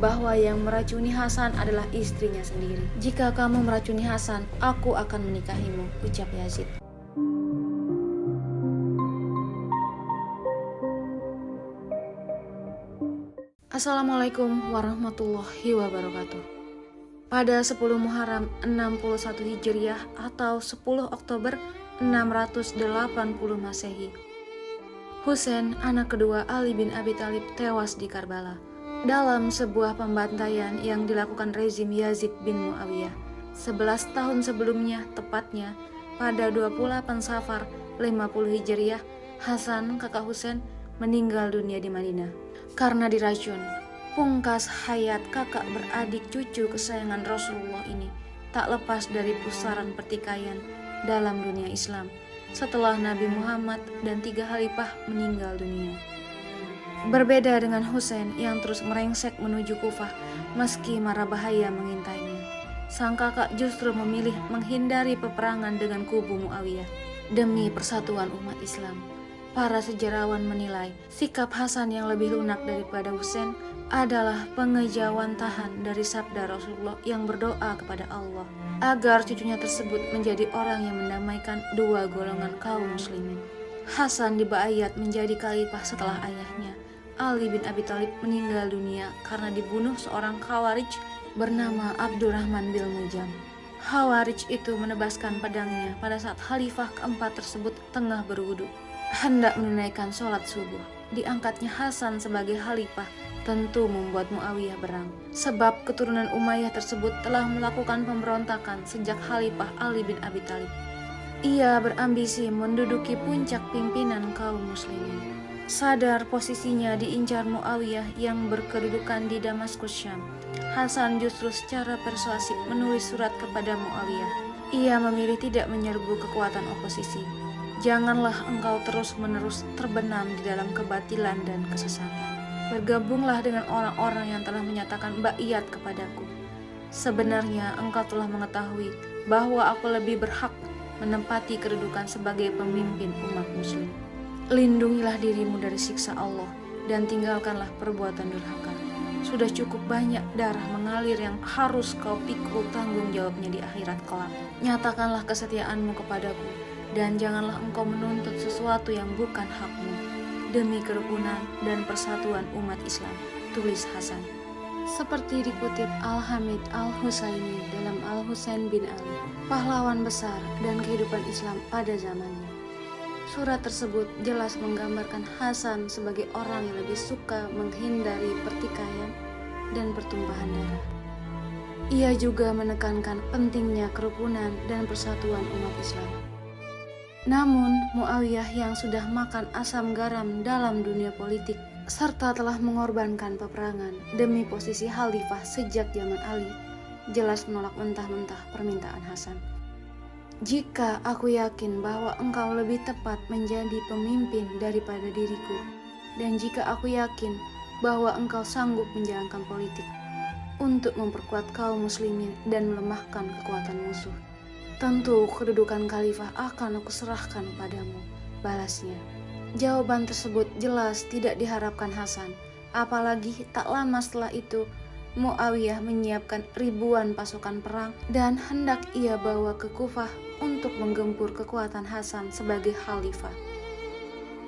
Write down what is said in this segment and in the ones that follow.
bahwa yang meracuni Hasan adalah istrinya sendiri. "Jika kamu meracuni Hasan, aku akan menikahimu," ucap Yazid. Assalamualaikum warahmatullahi wabarakatuh. Pada 10 Muharram 61 Hijriah atau 10 Oktober 680 Masehi, Husain, anak kedua Ali bin Abi Thalib, tewas di Karbala dalam sebuah pembantaian yang dilakukan rezim Yazid bin Muawiyah 11 tahun sebelumnya, tepatnya pada 28 Safar 50 Hijriah. Hasan, kakak Husain, meninggal dunia di Madinah karena diracun. Pungkas hayat kakak beradik cucu kesayangan Rasulullah ini tak lepas dari pusaran pertikaian dalam dunia Islam setelah Nabi Muhammad dan 3 khalifah meninggal dunia. Berbeda dengan Husain yang terus merengsek menuju Kufah meski mara bahaya mengintainya, sang kakak justru memilih menghindari peperangan dengan kubu Muawiyah demi persatuan umat Islam. Para sejarawan menilai sikap Hasan yang lebih lunak daripada Husain adalah pengejawantahan dari sabda Rasulullah yang berdoa kepada Allah agar cucunya tersebut menjadi orang yang mendamaikan dua golongan kaum muslimin. Hasan dibaiat menjadi khalifah setelah ayahnya, Ali bin Abi Thalib, meninggal dunia karena dibunuh seorang Khawarij bernama Abdurrahman bin Muljam. Khawarij itu menebaskan pedangnya pada saat khalifah keempat tersebut tengah berwudu hendak menunaikan sholat subuh. Diangkatnya Hasan sebagai khalifah tentu membuat Muawiyah berang, sebab keturunan Umayyah tersebut telah melakukan pemberontakan sejak khalifah Ali bin Abi Thalib. Ia berambisi menduduki puncak pimpinan kaum muslimin. Sadar posisinya diincar Muawiyah yang berkedudukan di Damaskus, Syam, Hasan justru secara persuasif menulis surat kepada Muawiyah. Ia memilih tidak menyerbu kekuatan oposisi. "Janganlah engkau terus-menerus terbenam di dalam kebatilan dan kesesatan. Bergabunglah dengan orang-orang yang telah menyatakan baiat kepadaku. Sebenarnya engkau telah mengetahui bahwa aku lebih berhak menempati kedudukan sebagai pemimpin umat muslim. Lindungilah dirimu dari siksa Allah dan tinggalkanlah perbuatan durhaka. Sudah cukup banyak darah mengalir yang harus kau pikul tanggung jawabnya di akhirat kelak. Nyatakanlah kesetiaanmu kepadaku dan janganlah engkau menuntut sesuatu yang bukan hakmu demi kerukunan dan persatuan umat Islam," tulis Hasan. Seperti dikutip Al-Hamid Al-Husaini dalam Al-Husain bin Ali, pahlawan besar dan kehidupan Islam pada zamannya. Surat tersebut jelas menggambarkan Hasan sebagai orang yang lebih suka menghindari pertikaian dan pertumpahan darah. Ia juga menekankan pentingnya kerukunan dan persatuan umat Islam. Namun, Muawiyah yang sudah makan asam garam dalam dunia politik serta telah mengorbankan peperangan demi posisi khalifah sejak zaman Ali, jelas menolak mentah-mentah permintaan Hasan. "Jika aku yakin bahwa engkau lebih tepat menjadi pemimpin daripada diriku, dan jika aku yakin bahwa engkau sanggup menjalankan politik untuk memperkuat kaum muslimin dan melemahkan kekuatan musuh, tentu kedudukan khalifah akan aku serahkan padamu," balasnya. Jawaban tersebut jelas tidak diharapkan Hasan, apalagi tak lama setelah itu Muawiyah menyiapkan ribuan pasukan perang dan hendak ia bawa ke Kufah untuk menggempur kekuatan Hasan sebagai khalifah.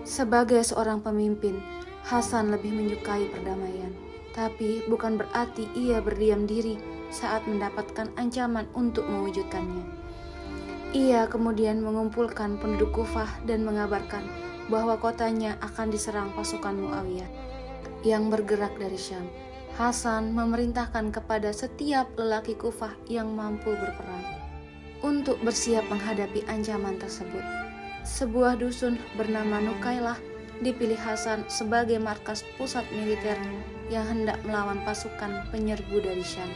Sebagai seorang pemimpin, Hasan lebih menyukai perdamaian, tapi bukan berarti ia berdiam diri saat mendapatkan ancaman untuk mewujudkannya. Ia kemudian mengumpulkan penduduk Kufah dan mengabarkan bahwa kotanya akan diserang pasukan Muawiyah yang bergerak dari Syam. Hasan memerintahkan kepada setiap lelaki Kufah yang mampu berperang untuk bersiap menghadapi ancaman tersebut. Sebuah dusun bernama Nukailah dipilih Hasan sebagai markas pusat militer yang hendak melawan pasukan penyerbu dari Syam.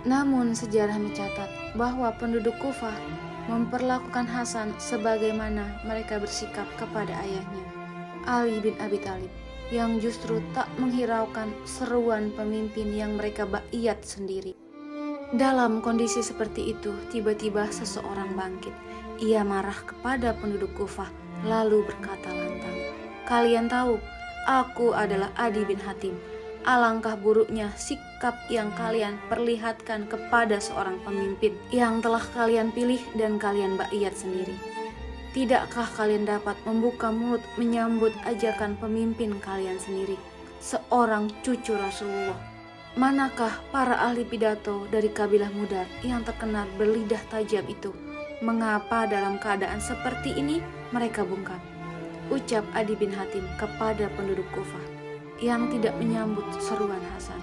Namun sejarah mencatat bahwa penduduk Kufah memperlakukan Hasan sebagaimana mereka bersikap kepada ayahnya, Ali bin Abi Thalib, yang justru tak menghiraukan seruan pemimpin yang mereka baiat sendiri. Dalam kondisi seperti itu, tiba-tiba seseorang bangkit. Ia marah kepada penduduk Kufah, lalu berkata lantang, "Kalian tahu, aku adalah Adi bin Hatim, alangkah buruknya sikap yang kalian perlihatkan kepada seorang pemimpin yang telah kalian pilih dan kalian baiat sendiri. Tidakkah kalian dapat membuka mulut menyambut ajakan pemimpin kalian sendiri, seorang cucu Rasulullah? Manakah para ahli pidato dari kabilah Mudar yang terkenal berlidah tajam itu? Mengapa dalam keadaan seperti ini mereka bungkam? Ucap Adi bin Hatim kepada penduduk Kufah yang tidak menyambut seruan Hasan.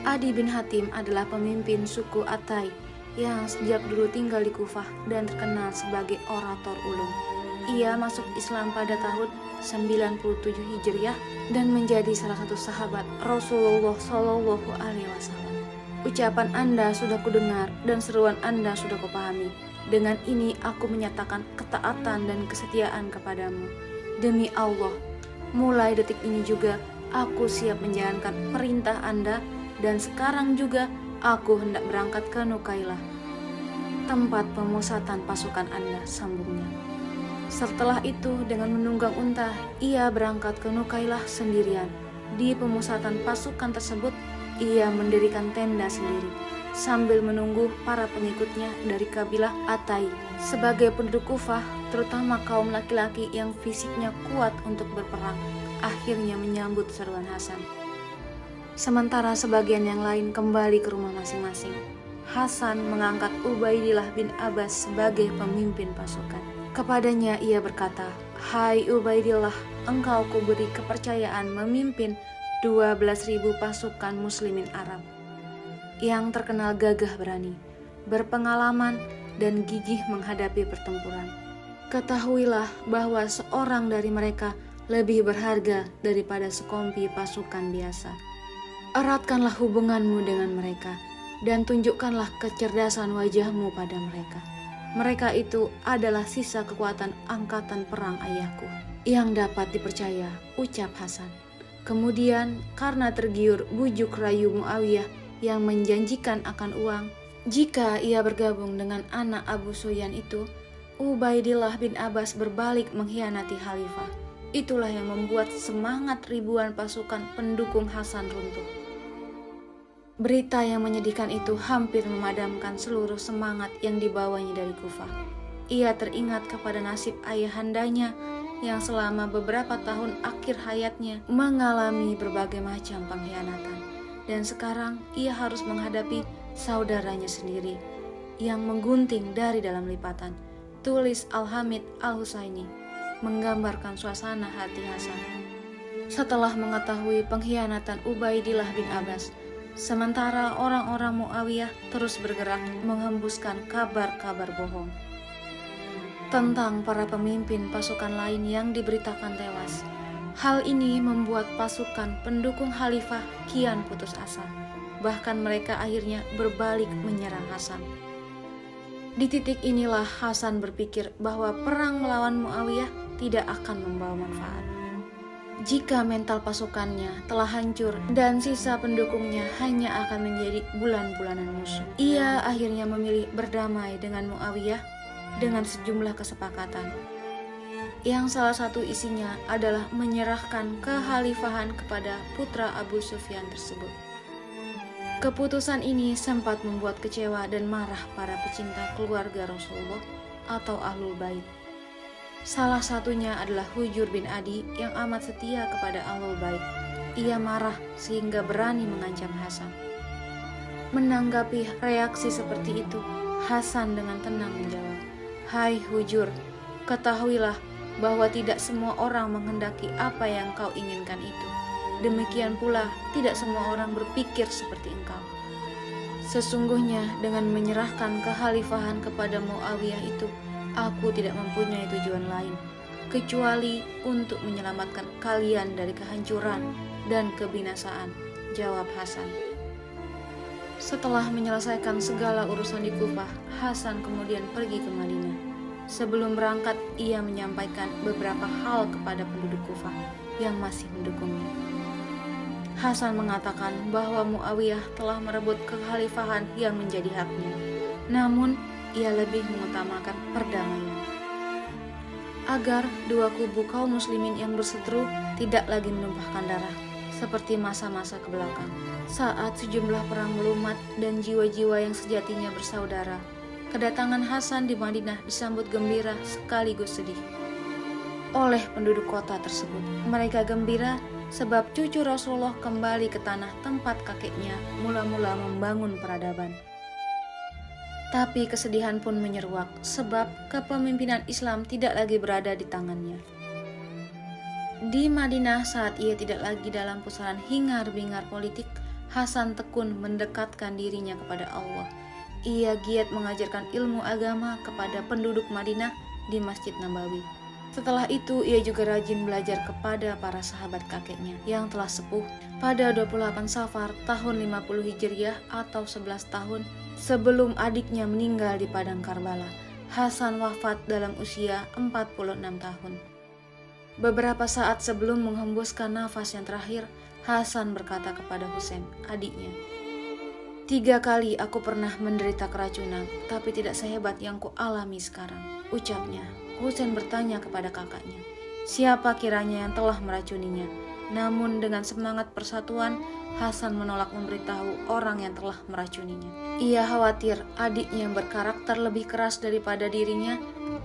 Adi bin Hatim adalah pemimpin suku Atai yang sejak dulu tinggal di Kufah dan terkenal sebagai orator ulung. Ia masuk Islam pada tahun 97 Hijriah dan menjadi salah satu sahabat Rasulullah Shallallahu Alaihi Wasallam. Ucapan Anda sudah kudengar dan seruan Anda sudah kupahami. Dengan ini aku menyatakan ketaatan dan kesetiaan kepadamu. Demi Allah, mulai detik ini juga aku siap menjalankan perintah Anda dan sekarang juga aku hendak berangkat ke Nukailah, tempat pemusatan pasukan Anda, sambungnya. Setelah itu dengan menunggang unta, ia berangkat ke Nukailah sendirian. Di pemusatan pasukan tersebut, ia mendirikan tenda sendiri, sambil menunggu para pengikutnya dari kabilah Atai. Sebagai penduduk Kufah, terutama kaum laki-laki yang fisiknya kuat untuk berperang, akhirnya menyambut seruan Hasan. Sementara sebagian yang lain kembali ke rumah masing-masing. Hasan mengangkat Ubaidillah bin Abbas sebagai pemimpin pasukan. Kepadanya ia berkata, "Hai Ubaidillah, engkau kuberi kepercayaan memimpin 12.000 pasukan muslimin Arab yang terkenal gagah berani, berpengalaman, dan gigih menghadapi pertempuran. Ketahuilah bahwa seorang dari mereka lebih berharga daripada sekompi pasukan biasa. Eratkanlah hubunganmu dengan mereka dan tunjukkanlah kecerdasan wajahmu pada mereka. Mereka itu adalah sisa kekuatan angkatan perang ayahku yang dapat dipercaya," ucap Hasan. Kemudian karena tergiur bujuk rayu Muawiyah yang menjanjikan akan uang jika ia bergabung dengan anak Abu Sufyan itu, Ubaidillah bin Abbas berbalik mengkhianati khalifah. Itulah yang membuat semangat ribuan pasukan pendukung Hasan runtuh. Berita yang menyedihkan itu hampir memadamkan seluruh semangat yang dibawanya dari Kufah. Ia teringat kepada nasib ayahandanya yang selama beberapa tahun akhir hayatnya mengalami berbagai macam pengkhianatan. Dan sekarang ia harus menghadapi saudaranya sendiri yang menggunting dari dalam lipatan. Tulis Al-Hamid Al-Husaini menggambarkan suasana hati Hasan setelah mengetahui pengkhianatan Ubaidillah bin Abbas. Sementara orang-orang Muawiyah terus bergerak menghembuskan kabar-kabar bohong tentang para pemimpin pasukan lain yang diberitakan tewas. Hal ini membuat pasukan pendukung khalifah kian putus asa. Bahkan mereka akhirnya berbalik menyerang Hasan. Di titik inilah Hasan berpikir bahwa perang melawan Muawiyah tidak akan membawa manfaat. Jika mental pasukannya telah hancur dan sisa pendukungnya hanya akan menjadi bulan-bulanan musuh, ia akhirnya memilih berdamai dengan Muawiyah dengan sejumlah kesepakatan, yang salah satu isinya adalah menyerahkan kekhalifahan kepada putra Abu Sufyan tersebut. Keputusan ini sempat membuat kecewa dan marah para pecinta keluarga Rasulullah atau Ahlul Bait. Salah satunya adalah Hujur bin Adi yang amat setia kepada Ahlul Bait. Ia marah sehingga berani mengancam Hasan. Menanggapi reaksi seperti itu, Hasan dengan tenang menjawab, "Hai Hujur, ketahuilah bahwa tidak semua orang menghendaki apa yang kau inginkan itu. Demikian pula tidak semua orang berpikir seperti engkau. Sesungguhnya dengan menyerahkan kekhalifahan kepada Muawiyah itu, aku tidak mempunyai tujuan lain kecuali untuk menyelamatkan kalian dari kehancuran dan kebinasaan," jawab Hasan. Setelah menyelesaikan segala urusan di Kufah, Hasan kemudian pergi ke Madinah. Sebelum berangkat, ia menyampaikan beberapa hal kepada penduduk Kufah yang masih mendukungnya. Hasan mengatakan bahwa Muawiyah telah merebut kekhalifahan yang menjadi haknya. Namun, ia lebih mengutamakan perdamaian. Agar dua kubu kaum muslimin yang berseteru tidak lagi menumpahkan darah, seperti masa-masa kebelakang, saat sejumlah perang melumat dan jiwa-jiwa yang sejatinya bersaudara. Kedatangan Hasan di Madinah disambut gembira sekaligus sedih oleh penduduk kota tersebut. Mereka gembira sebab cucu Rasulullah kembali ke tanah tempat kakeknya mula-mula membangun peradaban. Tapi kesedihan pun menyeruak sebab kepemimpinan Islam tidak lagi berada di tangannya. Di Madinah saat ia tidak lagi dalam pusaran hingar-bingar politik, Hasan tekun mendekatkan dirinya kepada Allah. Ia giat mengajarkan ilmu agama kepada penduduk Madinah di Masjid Nabawi. Setelah itu, ia juga rajin belajar kepada para sahabat kakeknya yang telah sepuh. Pada 28 Safar tahun 50 Hijriah atau 11 tahun sebelum adiknya meninggal di padang Karbala, Hasan wafat dalam usia 46 tahun. Beberapa saat sebelum menghembuskan nafas yang terakhir, Hasan berkata kepada Husain, adiknya, 3 kali aku pernah menderita keracunan, tapi tidak sehebat yang ku alami sekarang, ucapnya. Husain bertanya kepada kakaknya, siapa kiranya yang telah meracuninya? Namun dengan semangat persatuan, Hasan menolak memberitahu orang yang telah meracuninya. Ia khawatir adiknya yang berkarakter lebih keras daripada dirinya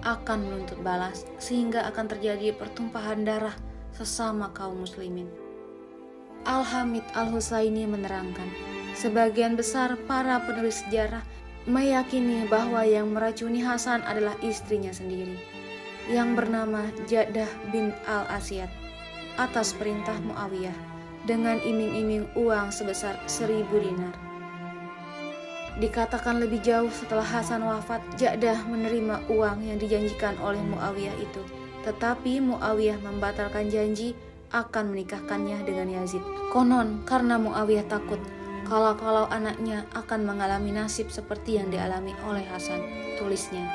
akan menuntut balas, sehingga akan terjadi pertumpahan darah sesama kaum muslimin. Al-Hamid Al-Husaini menerangkan, sebagian besar para penulis sejarah meyakini bahwa yang meracuni Hasan adalah istrinya sendiri, yang bernama Ja'dah bin Al-Asyad, atas perintah Muawiyah dengan iming-iming uang sebesar 1000 dinar. Dikatakan lebih jauh setelah Hasan wafat, Ja'dah menerima uang yang dijanjikan oleh Muawiyah itu, tetapi Muawiyah membatalkan janji akan menikahkannya dengan Yazid. Konon karena Muawiyah takut kalau anaknya akan mengalami nasib seperti yang dialami oleh Hasan, tulisnya.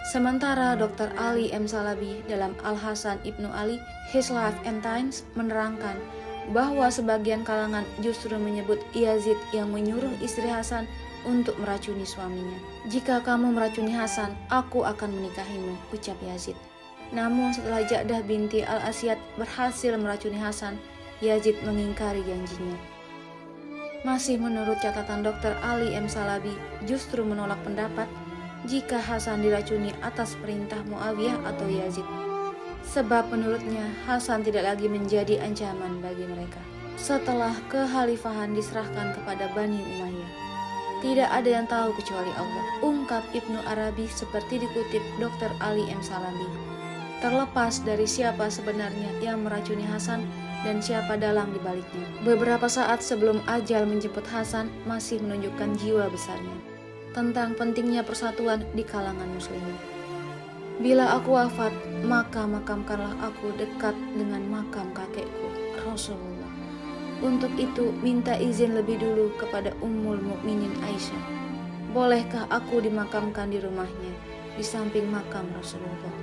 Sementara Dr. Ali M. Salabi dalam Al-Hasan Ibnu Ali, His Life and Times menerangkan bahwa sebagian kalangan justru menyebut Yazid yang menyuruh istri Hasan untuk meracuni suaminya. Jika kamu meracuni Hasan, aku akan menikahimu, ucap Yazid. Namun setelah Ja'dah binti Al-Asyad berhasil meracuni Hasan, Yazid mengingkari janjinya. Masih menurut catatan Dr. Ali M. Salabi, justru menolak pendapat jika Hasan diracuni atas perintah Muawiyah atau Yazid. Sebab menurutnya Hasan tidak lagi menjadi ancaman bagi mereka. Setelah kekhalifahan diserahkan kepada Bani Umayyah, tidak ada yang tahu kecuali Allah, ungkap Ibnu Arabi seperti dikutip Dr. Ali M. Salabi. Terlepas dari siapa sebenarnya yang meracuni Hasan dan siapa dalang dibaliknya, beberapa saat sebelum ajal menjemput Hasan masih menunjukkan jiwa besarnya tentang pentingnya persatuan di kalangan muslimin. Bila aku wafat, maka makamkanlah aku dekat dengan makam kakekku, Rasulullah. Untuk itu, minta izin lebih dulu kepada Ummul Mukminin Aisyah. Bolehkah aku dimakamkan di rumahnya, di samping makam Rasulullah?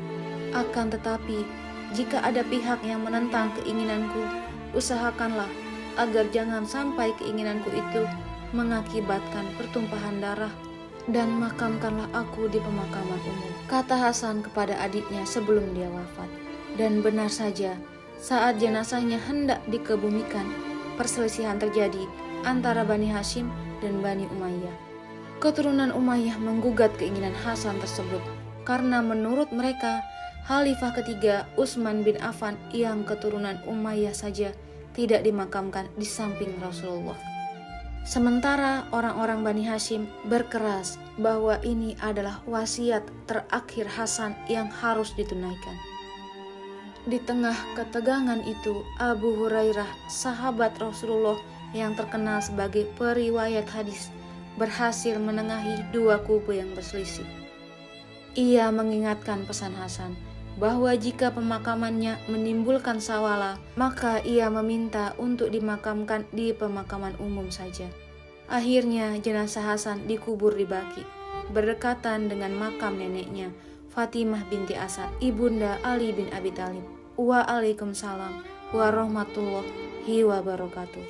Akan tetapi, jika ada pihak yang menentang keinginanku, usahakanlah agar jangan sampai keinginanku itu mengakibatkan pertumpahan darah, dan makamkanlah aku di pemakaman umum, kata Hasan kepada adiknya sebelum dia wafat. Dan benar saja, saat jenazahnya hendak dikebumikan, perselisihan terjadi antara Bani Hashim dan Bani Umayyah. Keturunan Umayyah menggugat keinginan Hasan tersebut karena menurut mereka, Khalifah ketiga Utsman bin Affan yang keturunan Umayyah saja tidak dimakamkan di samping Rasulullah. Sementara orang-orang Bani Hashim berkeras bahwa ini adalah wasiat terakhir Hasan yang harus ditunaikan. Di tengah ketegangan itu, Abu Hurairah, sahabat Rasulullah yang terkenal sebagai periwayat hadis, berhasil menengahi dua kubu yang berselisih. Ia mengingatkan pesan Hasan bahwa jika pemakamannya menimbulkan sawala, maka ia meminta untuk dimakamkan di pemakaman umum saja. Akhirnya jenazah Hasan dikubur di Baqi, berdekatan dengan makam neneknya, Fatimah binti Asad, ibunda Ali bin Abi Thalib. Waalaikumsalam warahmatullahi wabarakatuh.